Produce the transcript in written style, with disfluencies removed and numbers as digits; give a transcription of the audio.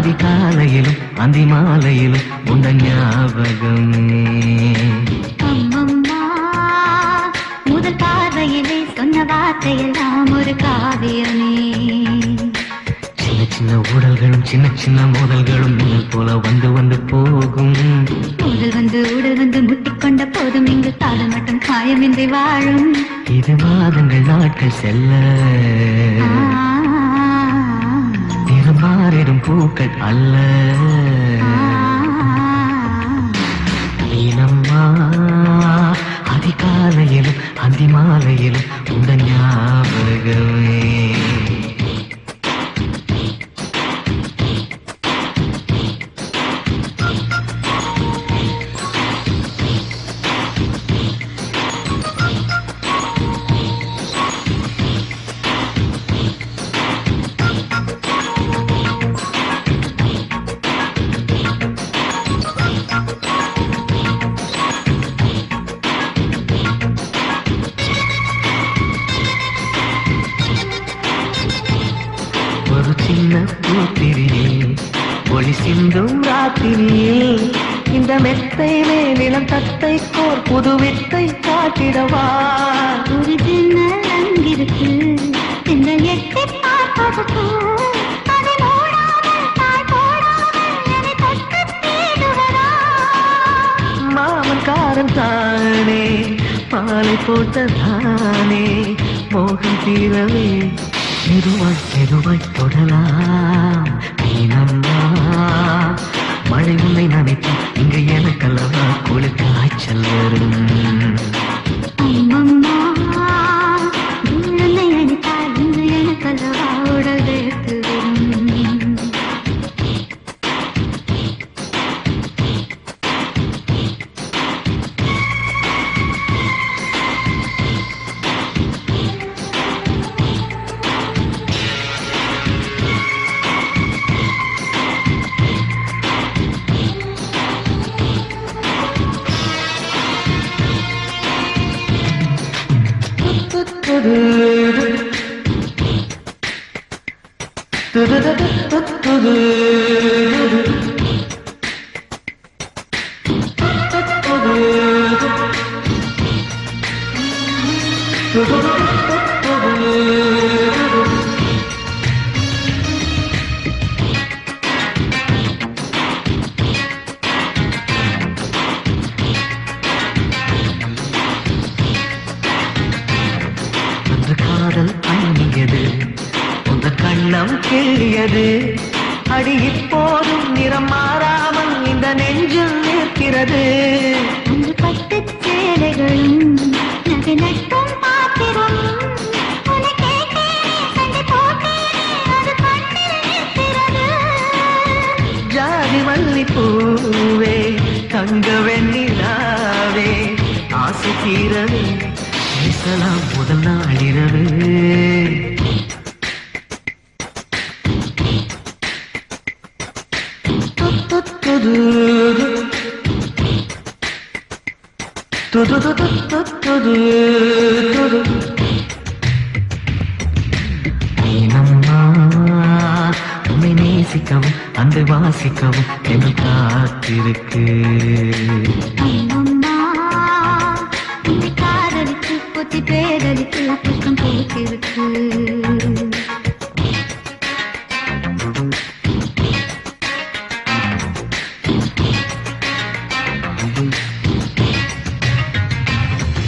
அதிகாலையிலும் அந்தி மாலையிலும் உண்ட ஞாபகமே. அம்மம்மா முதல் பார்வையிலே சொன்ன வார்த்தையெல்லாம் ஒரு காவியமே. சின்ன சின்ன ஊடல்களும் சின்ன சின்ன மோதல்களும் முதல் போல வந்து வந்து போகும். உடல் வந்து முட்டிக்கொண்ட போதும் இங்கு காதல் மட்டும் காயமின்றி வாழும். இது மாதங்கள் நாட்கள் செல்ல நிறம் மாறிடும் பூக்கள் அல்ல. நீனம்மா அதிகாலையிலும் அந்தி மாலையிலும் உண்ட ஞாபகமே. ஒரு சின்ன பூத்திரியில் ஒளி சிந்தும் ராத்திரியில் இந்த மெத்தை மேலிடம் தத்தை கோர் புது வித்தை காட்டிடவா. ஒரு ஜன்னல் அங்கிருக்கு இந்த எட்டி பார்ப்பதற்கு அதை மூடாமல் தாழ் போடாமல் என்னை தொட்டு தேடுவதா. மாமன் காரன் தானே மாலை போட்டதானே மோகம் தீரவே மெதுவாய் மெதுவாய் தொடலாம். நீனம்மா மழை உன்னை நினைத்து இங்கு எனக்கல்லவா குளிக்க காய்ச்சல் வரும். அம்மம்மா உன்னை அடித்தால் இங்கு எனக்கல்லவா உடல் வேர்த்து வரும். அன்று காதல் அணியது உந்த கண்ணம் கேளியது. அடி இப்போதும் நிறம் மாறாமல் இந்த நெஞ்சில் நிற்கிறது. அன்று பட்டுச் சேலைகளும் நகை நட்டும் பாத்திரம் உன்னை கேட்டேனே சண்டை போட்டேனே அது கண்ணில் நிற்கிறது. ஜாதி மல்லிப்பூவே தங்க வெண்ணிலாவே ஆசை தீரவே பேசலாம் முதல் நாளிரவு. நீனம்மா உன்னை நேசிக்கவும் அந்த வாசிக்கவும் எங்கள் காத்திருக்கு. அம்மம்மா உன்னை காதலித்து புத்தி பேரலித்து புத்தம் போட்டிருக்கு.